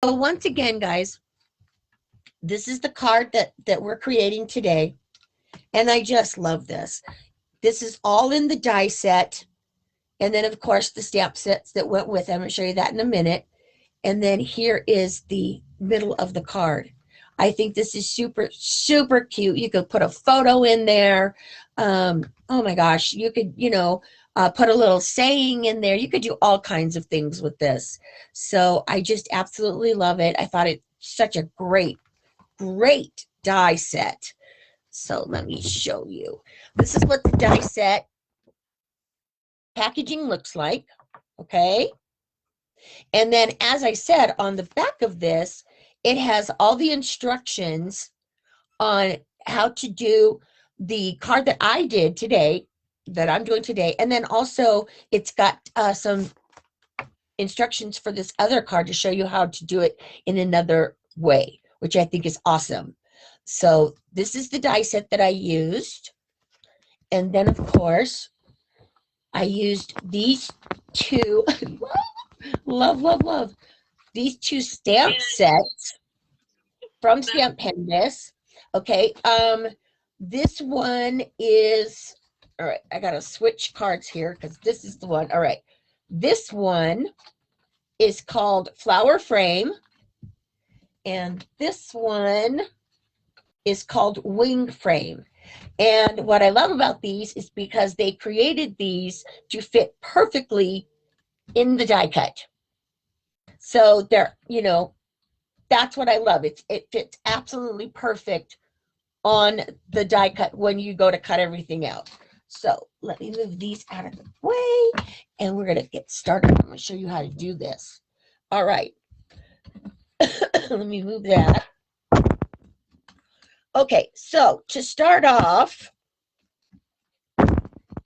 So once again, guys, this is the card that we're creating today. And I just love this. This is all in the die set. And then, of course, the stamp sets that went with it. I'm going to show you that in a minute. And then here is the middle of the card. I think this is super, super cute. You could put a photo in there. Oh my gosh, you could, put a little saying in there. You could do all kinds of things with this. So I just absolutely love it. I thought it's such a great, great die set. So let me show you. This is what the die set packaging looks like. Okay. And then, as I said, on the back of this, it has all the instructions on how to do the card that I did today, that I'm doing today. And then also it's got some instructions for this other card to show you how to do it in another way, which I think is awesome. So this is the die set that I used. And then, of course, I used these two. Love, love, love. These two stamp sets from Stampendous. Okay. This one is, all right, I gotta switch cards here because this is the one. All right. This one is called Flower Frame. And this one is called Wing Frame. And what I love about these is because they created these to fit perfectly in the die cut. So they're, that's what I love. It fits absolutely perfect on the die cut when you go to cut everything out. So let me move these out of the way and we're going to get started. I'm going to show you how to do this. All right. Let me move that. Okay, so to start off,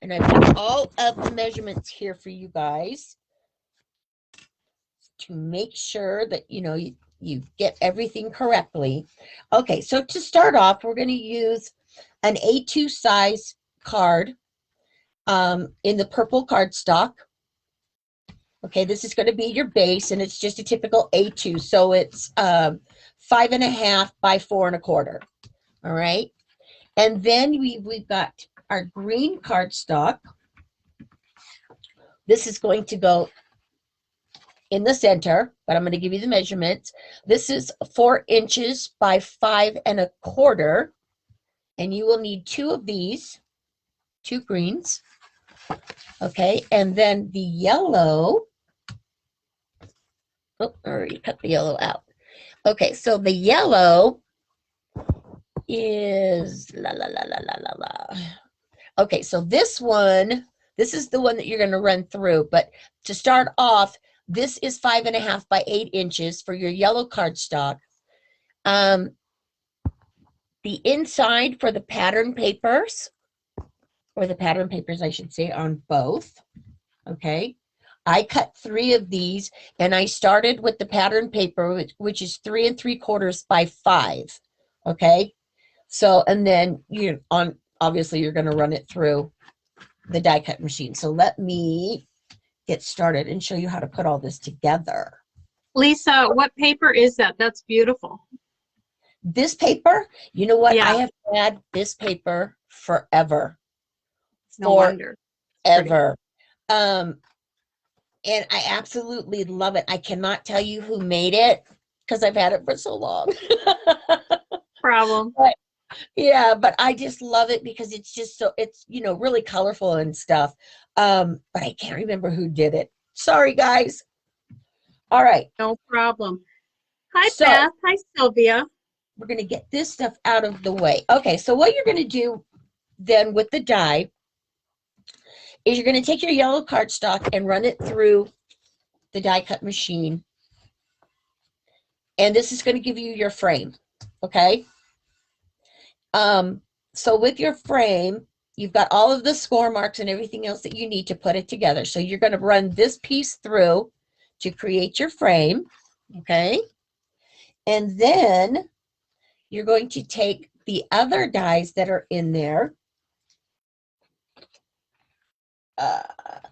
and I've got all of the measurements here for you guys to make sure that, you get everything correctly. Okay, so to start off, we're going to use an A2 size card in the purple cardstock. Okay, this is going to be your base, and it's just a typical A2. So it's 5.5 by 4 1/4. All right, and then we've got our green cardstock. This is going to go in the center, but I'm going to give you the measurements. This is 4 inches by 5 1/4, and you will need 2 of these, 2 greens. Okay, and then the yellow. Oh, I already cut the yellow out. Okay, so the yellow is Okay, so this is the one that you're going to run through. But to start off, this is 5.5 by 8 inches for your yellow cardstock. The inside for the pattern papers, or the pattern papers, I should say, on both. Okay. I cut 3 of these, and I started with the pattern paper, which is 3 3/4 by 5. Okay. So, and then obviously you're going to run it through the die cut machine. So let me get started and show you how to put all this together. Lisa, what paper is that? That's beautiful. This paper, you know what? Yeah. I have had this paper forever. No wonder. Ever. And I absolutely love it. I cannot tell you who made it because I've had it for so long. Problem. But I just love it because it's just so, it's, really colorful and stuff. But I can't remember who did it. Sorry, guys. All right. No problem. Hi, Beth. Hi, Sylvia. We're going to get this stuff out of the way. Okay, so what you're going to do then with the die is you're going to take your yellow cardstock and run it through the die cut machine. And this is going to give you your frame. Okay. So with your frame, you've got all of the score marks and everything else that you need to put it together. So you're going to run this piece through to create your frame. Okay. And then you're going to take the other dies that are in there.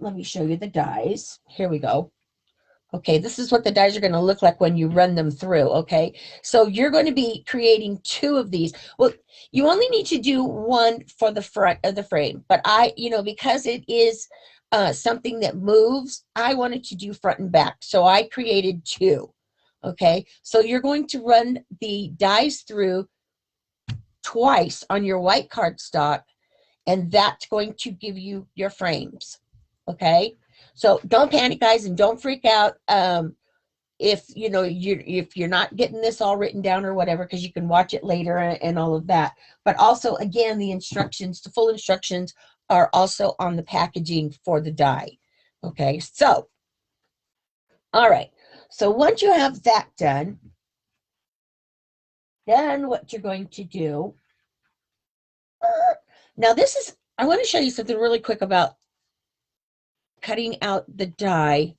Let me show you the dies. Here we go. Okay, this is what the dies are going to look like when you run them through, okay? So you're going to be creating 2 of these. Well, you only need to do 1 for the front of the frame, but because it is something that moves, I wanted to do front and back. So I created 2, okay? So you're going to run the dies through twice on your white cardstock, and that's going to give you your frames, okay? So don't panic, guys, and don't freak out. If you're not getting this all written down or whatever, because you can watch it later and all of that. But also, again, the full instructions are also on the packaging for the die. Okay, so all right, so once you have that done, then what you're going to do now, I want to show you something really quick about cutting out the die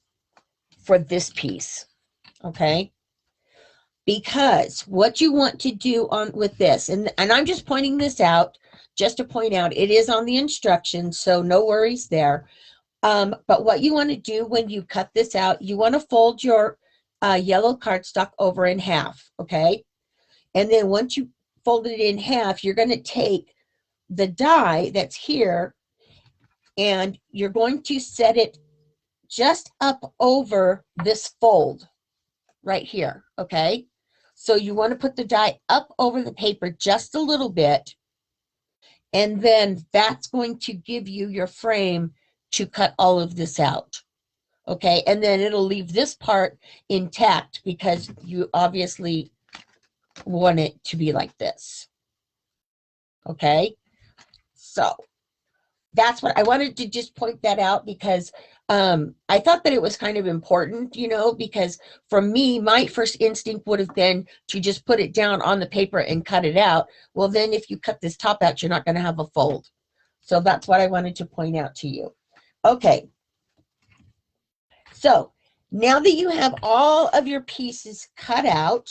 for this piece, okay? Because what you want to do with this, and I'm just pointing this out just to point out it is on the instructions, so no worries there. But what you want to do when you cut this out, you want to fold your yellow cardstock over in half, okay? And then once you fold it in half, you're going to take the die that's here and you're going to set it just up over this fold right here, okay? So you want to put the die up over the paper just a little bit, and then that's going to give you your frame to cut all of this out, okay? And then it'll leave this part intact because you obviously want it to be like this, okay? So that's what I wanted to just point that out because I thought that it was kind of important, because for me, my first instinct would have been to just put it down on the paper and cut it out. Well, then if you cut this top out, you're not going to have a fold. So that's what I wanted to point out to you. Okay. So now that you have all of your pieces cut out,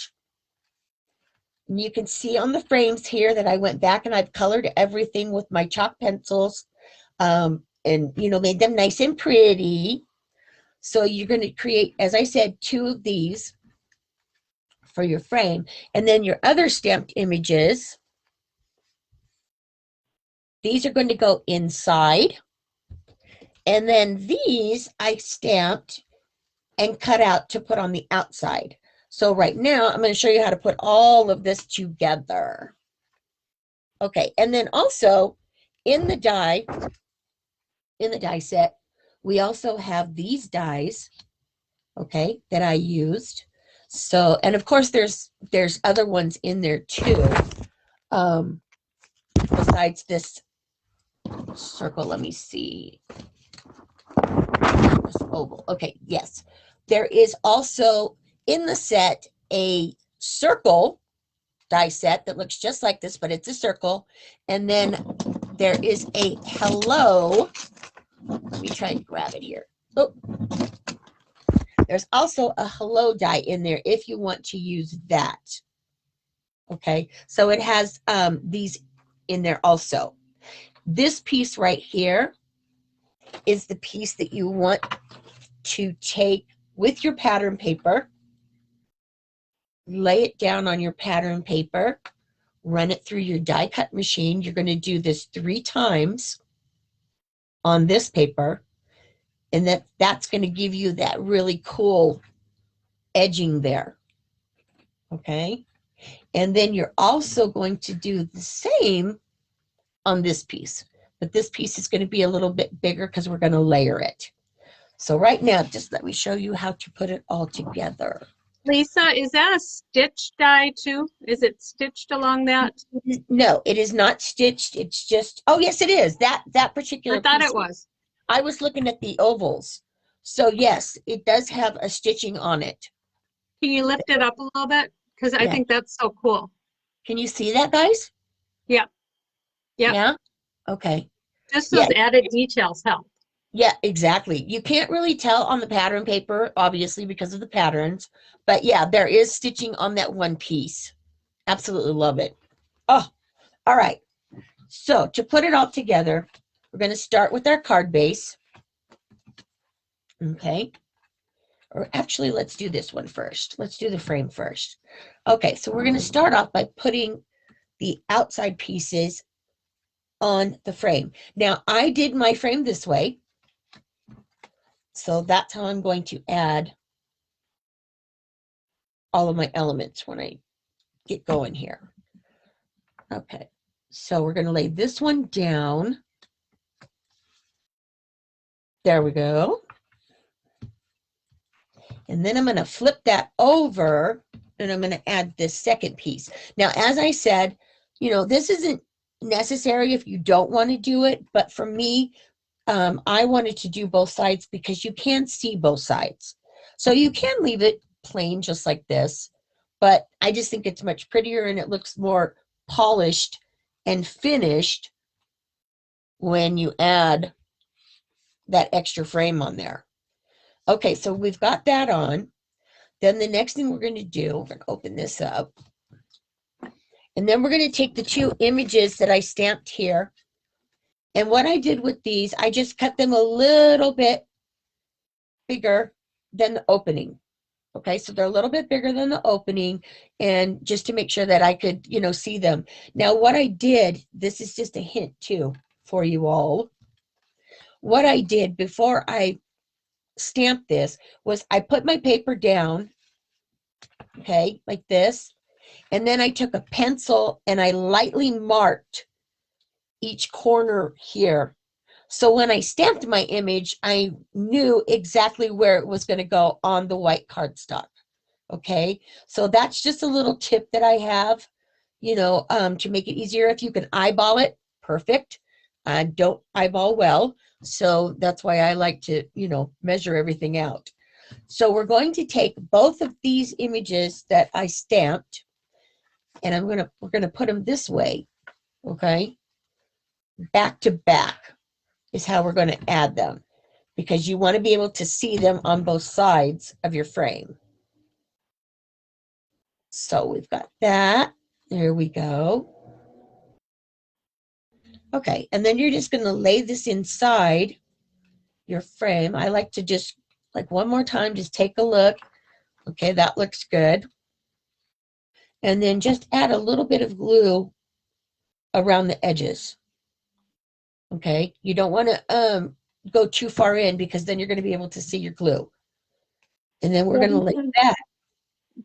you can see on the frames here that I went back and I've colored everything with my chalk pencils. And made them nice and pretty. So you're going to create, as I said, 2 of these for your frame, and then your other stamped images, these are going to go inside, and then these I stamped and cut out to put on the outside. So right now I'm going to show you how to put all of this together. Okay, and then also in the die set, we also have these dies, okay, that I used. So, and of course there's other ones in there too, besides this circle. Let me see, this oval. Okay, yes, there is also in the set a circle die set that looks just like this, but it's a circle. And then there is a hello. Let me try and grab it here. Oh, there's also a hello die in there if you want to use that. Okay, so it has these in there also. This piece right here is the piece that you want to take with your pattern paper, lay it down on your pattern paper, run it through your die cut machine. You're going to do this 3 times on this paper, and that's going to give you that really cool edging there. Okay, and then you're also going to do the same on this piece, but this piece is going to be a little bit bigger because we're going to layer it. So right now, just let me show you how to put it all together. Lisa, is that a stitch die too? Is it stitched along that? No, it is not stitched. It's just, oh yes, it is. That particular I thought piece, it was. I was looking at the ovals. So yes, it does have a stitching on it. Can you lift it up a little bit? Because I think that's so cool. Can you see that, guys? Yeah. Yeah. Yeah. Okay. Just those added details help. Yeah, exactly. You can't really tell on the pattern paper, obviously, because of the patterns. But yeah, there is stitching on that one piece. Absolutely love it. Oh, all right. So to put it all together, we're going to start with our card base. Okay. Or actually, let's do this one first. Let's do the frame first. Okay, so we're going to start off by putting the outside pieces on the frame. Now, I did my frame this way, so that's how I'm going to add all of my elements when I get going here. Okay, so we're going to lay this one down. There we go. And then I'm going to flip that over and I'm going to add this second piece. Now, as I said, you know, this isn't necessary if you don't want to do it, but for me, I wanted to do both sides because you can see both sides. So you can leave it plain just like this, but I just think it's much prettier and it looks more polished and finished when you add that extra frame on there. Okay, so we've got that on. Then the next thing we're going to do, we're going to open this up. And then we're going to take the two images that I stamped here. And what I did with these, I just cut them a little bit bigger than the opening. Okay, so they're a little bit bigger than the opening, and just to make sure that I could, you know, see them. Now, what I did, this is just a hint too for you all. What I did before I stamped this was I put my paper down, okay, like this, and then I took a pencil and I lightly marked each corner here. So when I stamped my image, I knew exactly where it was going to go on the white cardstock. Okay, so that's just a little tip that I have, you know, to make it easier. If you can eyeball it, perfect. I don't eyeball well, so that's why I like to, you know, measure everything out. So we're going to take both of these images that I stamped, and we're gonna put them this way, okay? Back to back is how we're going to add them, because you want to be able to see them on both sides of your frame. So we've got that. There we go. Okay, and then you're just going to lay this inside your frame. I like to just, like one more time, just take a look. Okay, that looks good. And then just add a little bit of glue around the edges. Okay, you don't want to go too far in because then you're going to be able to see your glue. And then we're going to lay that.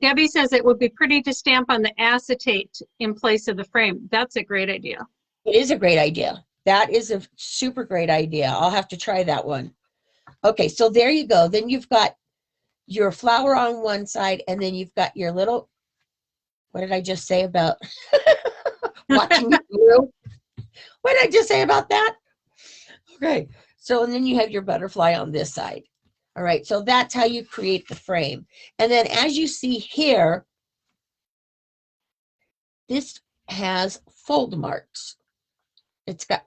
Debbie says it would be pretty to stamp on the acetate in place of the frame. That's a great idea. It is a great idea. That is a super great idea. I'll have to try that one. Okay, so there you go. Then you've got your flower on one side, and then you've got your little, what did I just say about watching it glue? What did I just say about that? Okay, so and then you have your butterfly on this side. All right, so that's how you create the frame. And then as you see here, this has fold marks. It's got,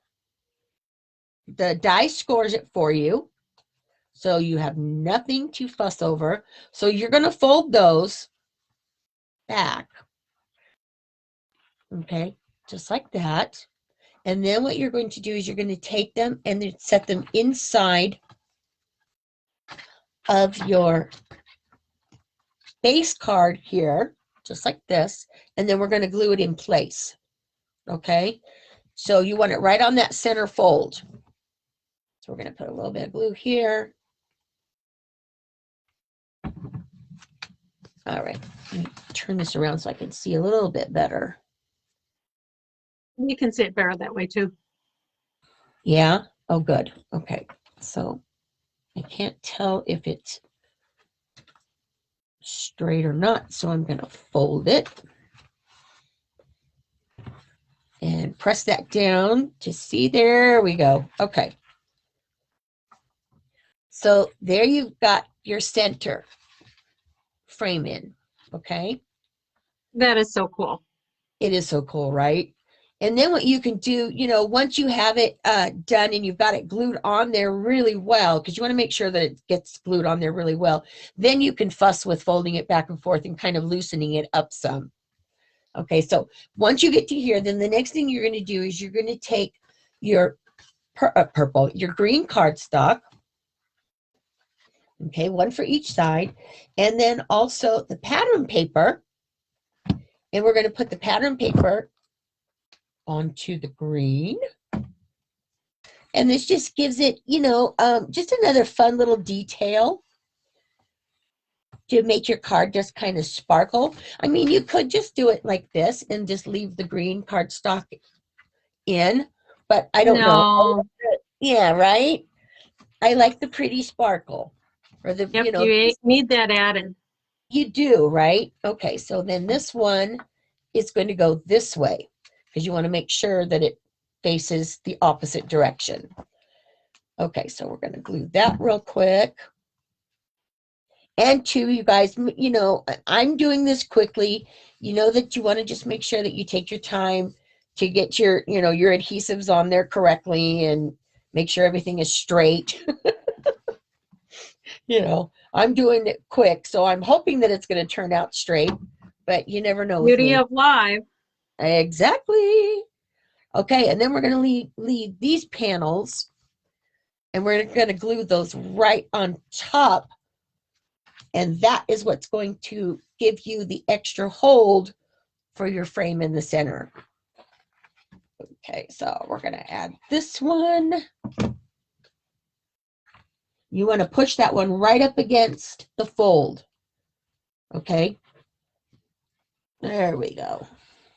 the die scores it for you, so you have nothing to fuss over. So you're going to fold those back, okay, just like that. And then what you're going to do is you're going to take them and then set them inside of your base card here, just like this, and then we're going to glue it in place, okay? So you want it right on that center fold. So we're going to put a little bit of glue here. All right, let me turn this around so I can see a little bit better. You can see it better that way too. Yeah? Oh, good. Okay, so I can't tell if it's straight or not, so I'm going to fold it and press that down to see. There we go. Okay. So there you've got your center frame in, okay? That is so cool. It is so cool, right? And then what you can do, you know, once you have it done and you've got it glued on there really well, because you want to make sure that it gets glued on there really well, then you can fuss with folding it back and forth and kind of loosening it up some. Okay, so once you get to here, then the next thing you're going to do is you're going to take your your green cardstock, Okay, one for each side. And then also the pattern paper. And we're going to put the pattern paper onto the green. And this just gives it, just another fun little detail to make your card just kind of sparkle. I mean, you could just do it like this and just leave the green cardstock in, but I don't know. No. Yeah, right? I like the pretty sparkle. Or Yep, you need that added. you do, right? Okay, so then this one is going to go this way because you want to make sure that it faces the opposite direction. Okay, so we're going to glue that real quick. And two, you guys, I'm doing this quickly. You know that you want to just make sure that you take your time to get your adhesives on there correctly and make sure everything is straight. I'm doing it quick, so I'm hoping that it's going to turn out straight, but you never know with Beauty me. of live. Exactly. Okay, and then we're going to leave these panels, and we're going to glue those right on top, and that is what's going to give you the extra hold for your frame in the center. Okay, so we're going to add this one. You want to push that one right up against the fold. Okay. There we go.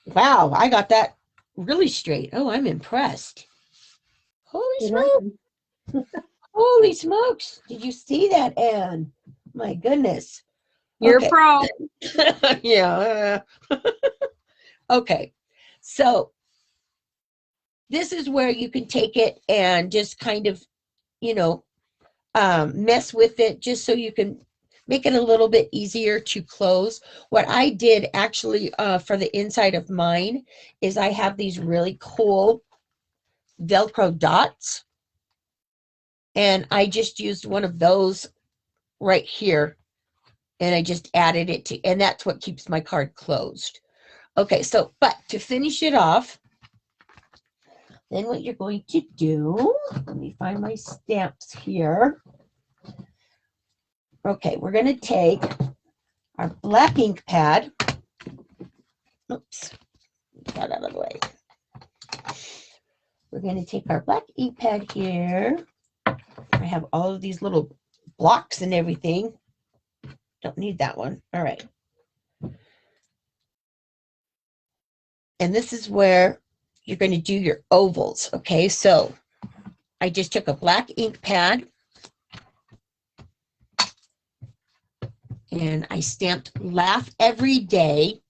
Wow, I got that really straight. Oh, I'm impressed. Holy smokes. Holy smokes. Did you see that, Anne? My goodness. You're Okay. pro. Yeah. Okay. So this is where you can take it and just kind of, mess with it just so you can make it a little bit easier to close. What I did actually for the inside of mine is I have these really cool Velcro dots. And I just used one of those right here. And I just added it to, and that's what keeps my card closed. Okay, so, but to finish it off, then what you're going to do, let me find my stamps here. Okay, we're going to take our black ink pad. Oops, got out of the way. We're going to take our black ink pad here. I have all of these little blocks and everything. Don't need that one. All right. And this is where you're going to do your ovals. Okay, so I just took a black ink pad and I stamped laugh every day.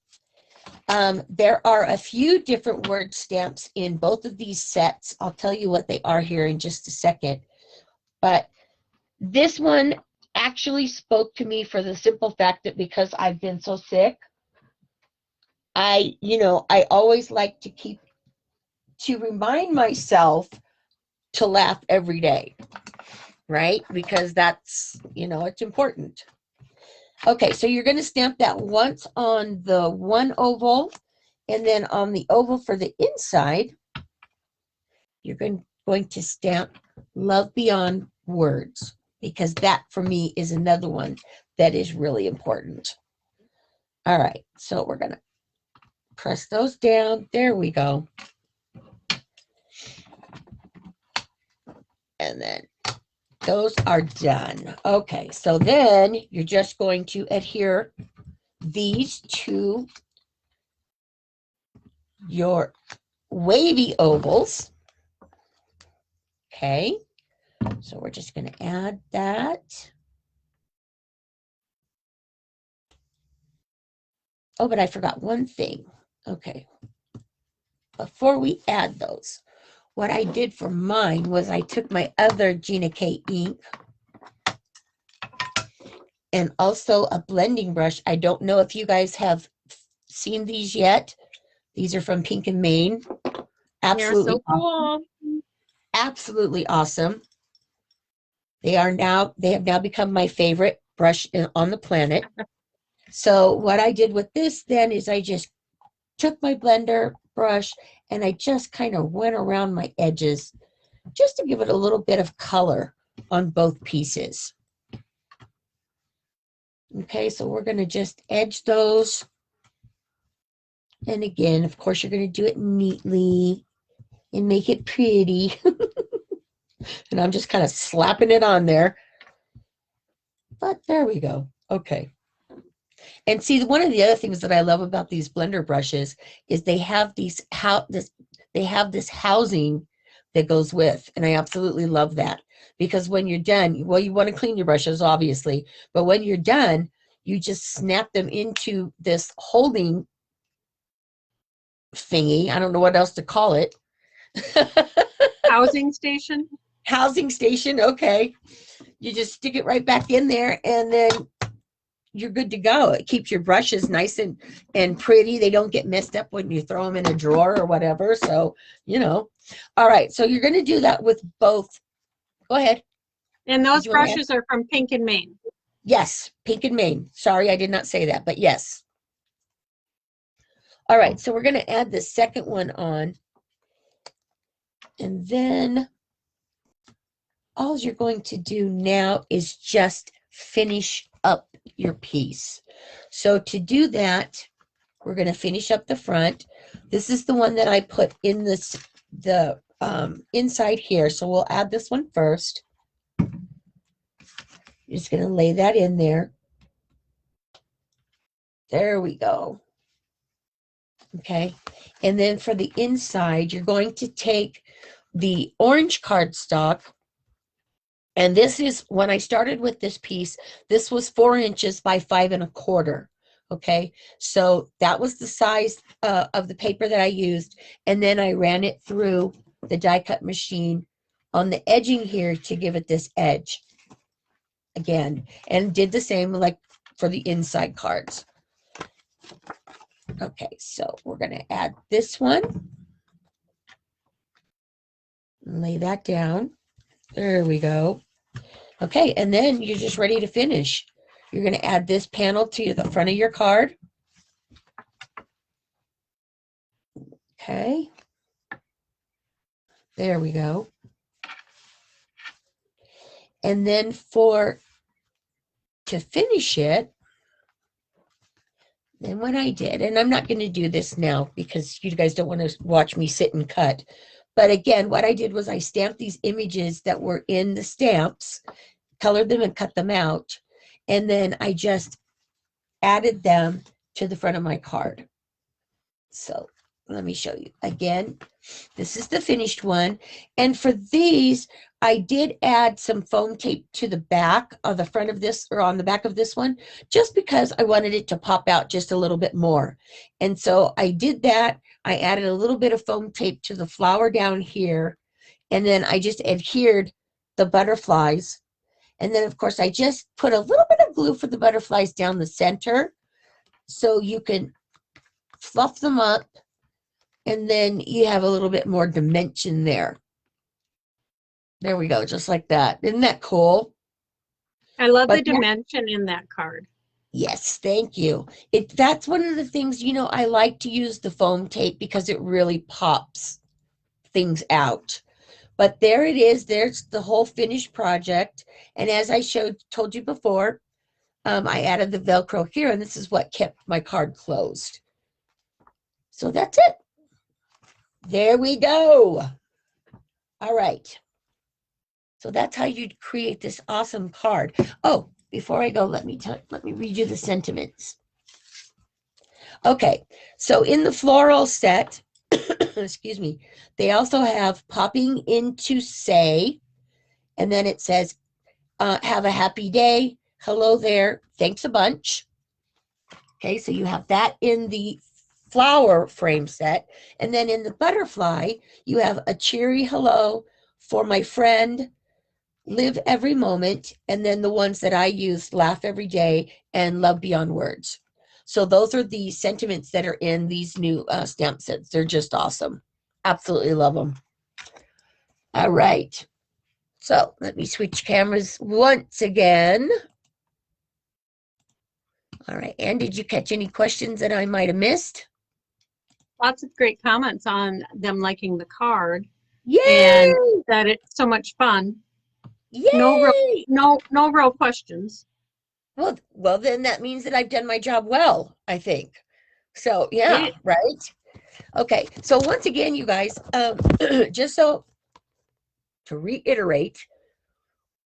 There are a few different word stamps in both of these sets. I'll tell you what they are here in just a second. But this one actually spoke to me for the simple fact that because I've been so sick, I always like to remind myself to laugh every day, right? Because that's, it's important. Okay, so you're going to stamp that once on the one oval, and then on the oval for the inside, you're going to stamp Love Beyond Words, because that for me is another one that is really important. All right, so we're going to press those down. There we go. And then those are done. Okay, so then you're just going to adhere these to your wavy ovals. Okay, so we're just going to add that. Oh, but I forgot one thing. Okay, before we add those, what I did for mine was I took my other Gina K ink and also a blending brush. I don't know if you guys have seen these yet. These are from Pink and Maine. Absolutely They're so cool. Absolutely awesome. They have now become my favorite brush on the planet. So what I did with this then is I just took my blender brush and I just kind of went around my edges just to give it a little bit of color on both pieces. Okay, so we're going to just edge those. And again, of course, you're going to do it neatly and make it pretty. And I'm just kind of slapping it on there. But there we go. Okay. And see, one of the other things that I love about these blender brushes is they have this housing that goes with, and I absolutely love that, because when you're done, well, you want to clean your brushes, obviously, but when you're done, you just snap them into this holding thingy. I don't know what else to call it. Housing station. Housing station. Okay. You just stick it right back in there, and then you're good to go. It keeps your brushes nice and pretty. They don't get messed up when you throw them in a drawer or whatever. So, all right. So you're going to do that with both. Go ahead. And those brushes are from Pink and Main. Yes, Pink and Main. Sorry, I did not say that, but yes. All right. So we're going to add the second one on. And then all you're going to do now is just finish up your piece. So to do that, we're going to finish up the front. This is the one that I put in the inside here. So we'll add this one first. Just going to lay that in there. There we go. Okay. And then for the inside, you're going to take the orange cardstock. And this is, when I started with this piece, this was 4 inches by 5 1/4. Okay, so that was the size of the paper that I used. And then I ran it through the die cut machine on the edging here to give it this edge again, and did the same like for the inside cards. Okay, so we're going to add this one. Lay that down. There we go. Okay, and then you're just ready to finish. You're going to add this panel to the front of your card. Okay. There we go. And then to finish it, then what I did, and I'm not going to do this now because you guys don't want to watch me sit and cut. But again, what I did was I stamped these images that were in the stamps, colored them and cut them out. And then I just added them to the front of my card. So let me show you again. This is the finished one. And for these, I did add some foam tape to the back of the front of this, or on the back of this one, just because I wanted it to pop out just a little bit more. And so I did that. I added a little bit of foam tape to the flower down here. And then I just adhered the butterflies. And then, of course, I just put a little bit of glue for the butterflies down the center so you can fluff them up. And then you have a little bit more dimension there. There we go, just like that. Isn't that cool? I love the dimension in that card. Yes, thank you. That's one of the things, I like to use the foam tape because it really pops things out. But there it is. There's the whole finished project. And as I told you before, I added the Velcro here, and this is what kept my card closed. So that's it. There we go. All right. So that's how you create this awesome card. Oh, before I go, let me read you the sentiments. Okay, so in the floral set, excuse me, they also have popping into say, and then it says, have a happy day. Hello there. Thanks a bunch. Okay, so you have that in the flower frame set. And then in the butterfly, you have a cheery hello for my friend, live every moment, and then the ones that I use, laugh every day and love beyond words. So those are the sentiments that are in these new stamp sets. They're just awesome. Absolutely love them. All right. So let me switch cameras once again. All right. Ann, did you catch any questions that I might have missed? Lots of great comments on them liking the card. Yay! And that it's so much fun. Yay! No real questions. Well, then that means that I've done my job well, I think. So, yeah, Great. right? Okay. So once again, you guys, just so to reiterate,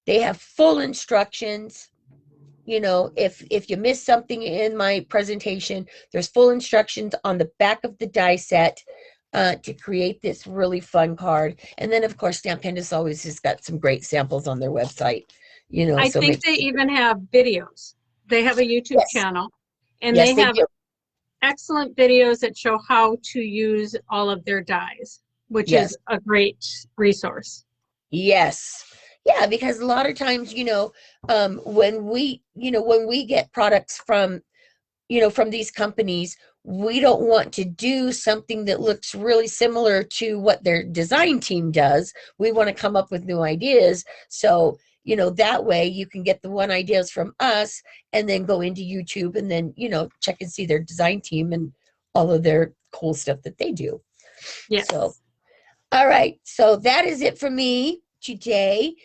they have full instructions. If you miss something in my presentation, there's full instructions on the back of the die set to create this really fun card. And then, of course, Stampendous always has got some great samples on their website. I So think make they sure. even have videos. They have a YouTube Yes, channel and yes, they they have do. excellent videos that show how to use all of their dies, which Yes, is a great resource. yes. Yeah, because a lot of times, when we get products from these companies, we don't want to do something that looks really similar to what their design team does. We want to come up with new ideas. So, that way you can get the one ideas from us and then go into YouTube and then, check and see their design team and all of their cool stuff that they do. So, Yes. all right. So that is it for me today.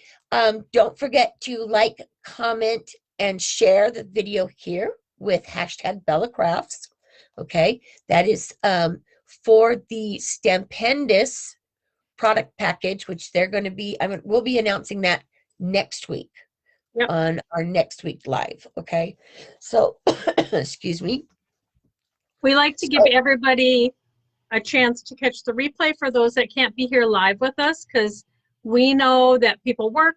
Don't forget to like, comment, and share the video here with hashtag Bella Crafts. Okay. That is for the Stampendous product package, which they're going to be, we'll be announcing that next week Yep. on our next week live. Okay. So, excuse me. We like to give So, everybody a chance to catch the replay for those that can't be here live with us, because we know that people work,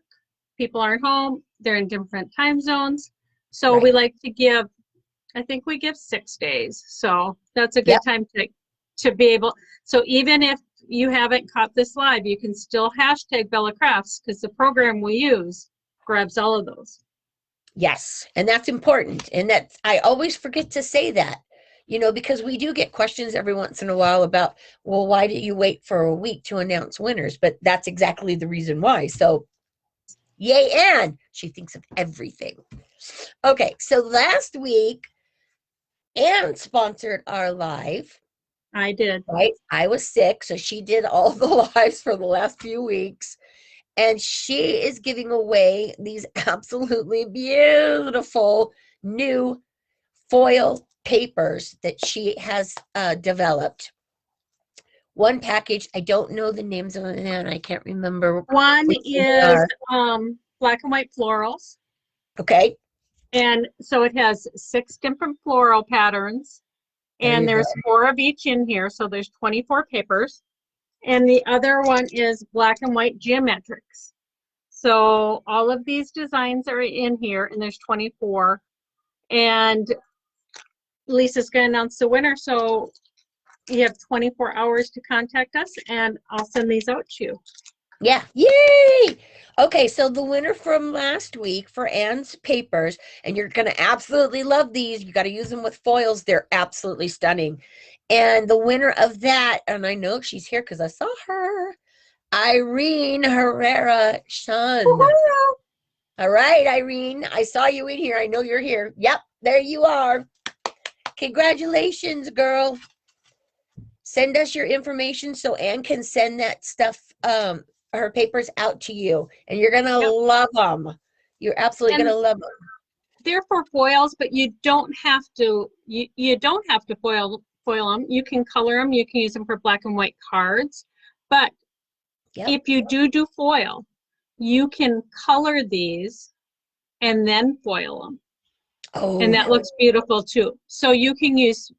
people aren't home, they're in different time zones. So we right. like to give, I think we give 6 days. So that's a Yep. good time to be able, so even if you haven't caught this live, you can still hashtag Bella Crafts, because the program we use grabs all of those. Yes, and that's important. And that I always forget to say that, because we do get questions every once in a while about, well, why did you wait for a week to announce winners? But that's exactly the reason why. So, yay, Anne. She thinks of everything. Okay, so last week, Anne sponsored our live, I did. right? I was sick, so she did all the lives for the last few weeks. And she is giving away these absolutely beautiful new foil papers that she has developed. One package, I don't know the names of them, and I can't remember One which one they is are. black and white florals. Okay, And so it has 6 different floral patterns, there and you go. there's 4 of each in here. So there's 24 papers. And the other one is black and white geometrics. So all of these designs are in here, and there's 24. And Lisa's going to announce the winner. So you have 24 hours to contact us, and I'll send these out to you. Yeah, yay! Okay, so the winner from last week for Anne's papers, and you're going to absolutely love these. You got to use them with foils. They're absolutely stunning. And the winner of that, and I know she's here because I saw her, Irene Herrera Shun. All right, Irene, I saw you in here. I know you're here. Yep, there you are. Congratulations, girl. Send us your information so Anne can send that stuff, her papers out to you, and you're gonna Yep. love them. You're absolutely And gonna love them. they're for foils, but you don't have to. You don't have to foil them. You can color them. You can use them for black and white cards. But Yep. if you do foil, you can color these and then foil them, Oh, and that looks beautiful too. So you can use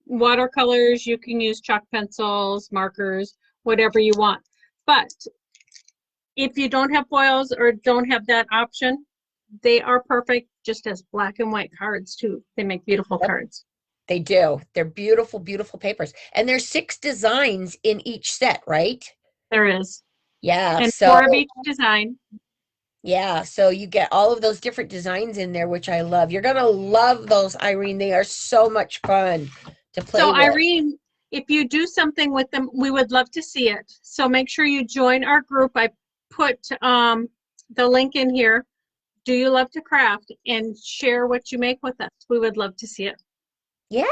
watercolors. You can use chalk pencils, markers, whatever you want. But if you don't have foils or don't have that option, they are perfect just as black and white cards too. They make beautiful yep, cards. they do. They're beautiful, beautiful papers, and there's 6 designs in each set, right? There is. Yeah. And So 4 of each design. yeah, so you get all of those different designs in there, which I love. You're gonna love those, Irene. They are so much fun to play So with. Irene, if you do something with them, we would love to see it. So make sure you join our group. I put the link in here. Do you love to craft? And share what you make with us. We would love to see it. Yeah.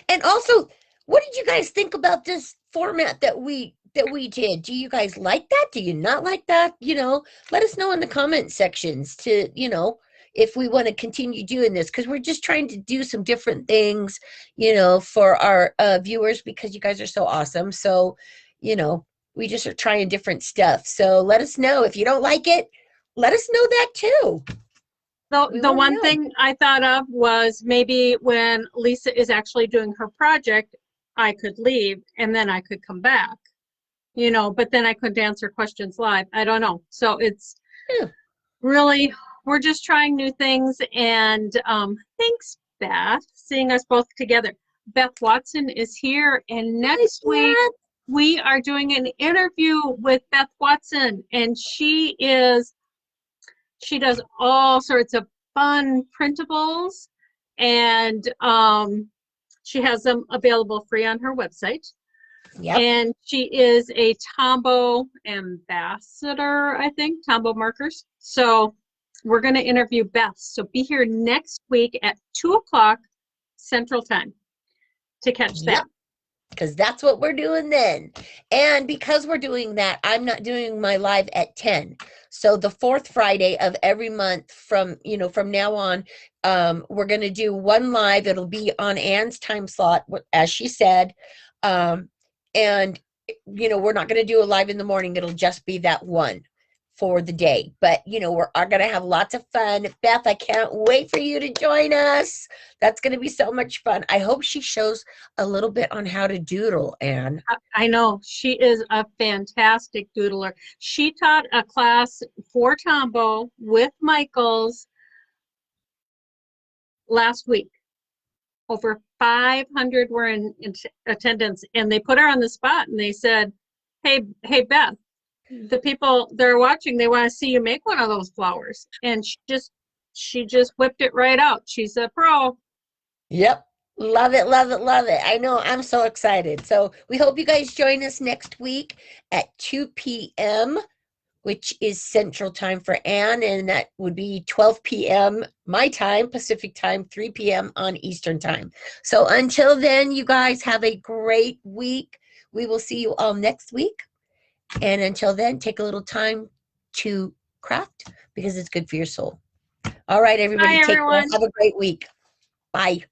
And also, what did you guys think about this format that we did? Do you guys like that? Do you not like that? Let us know in the comment sections to, if we want to continue doing this, because we're just trying to do some different things, for our viewers, because you guys are so awesome. So, we just are trying different stuff. So let us know if you don't like it. Let us know that too. The one thing I thought of was maybe when Lisa is actually doing her project, I could leave and then I could come back, but then I couldn't answer questions live. I don't know. So it's really, we're just trying new things. And thanks, Beth, seeing us both together. Beth Watson is here, and next week we are doing an interview with Beth Watson, and she does all sorts of fun printables, and she has them available free on her website. Yep. And she is a Tombow ambassador, I think, Tombow markers. So we're going to interview Beth. So be here next week at 2:00 Central Time to catch that. Because that's what we're doing then. And because we're doing that, I'm not doing my live at 10. So the fourth Friday of every month from now on, we're going to do one live. It'll be on Anne's time slot, as she said. And, we're not going to do a live in the morning. It'll just be that one for the day. But, we're going to have lots of fun. Beth, I can't wait for you to join us. That's going to be so much fun. I hope she shows a little bit on how to doodle, Anne. I know. She is a fantastic doodler. She taught a class for Tombow with Michaels last week. Over 500 were in attendance, and they put her on the spot and they said, hey, Beth, the people they're watching, they want to see you make one of those flowers. And she just whipped it right out. She's a pro. Yep. Love it, love it, love it. I know. I'm so excited. So we hope you guys join us next week at 2 p.m., which is Central Time for Anne, and that would be 12 p.m. my time, Pacific Time, 3 p.m. on Eastern Time. So until then, you guys have a great week. We will see you all next week. And until then, take a little time to craft because it's good for your soul. All right, everybody. Bye, take care. everyone. Have a great week. Bye.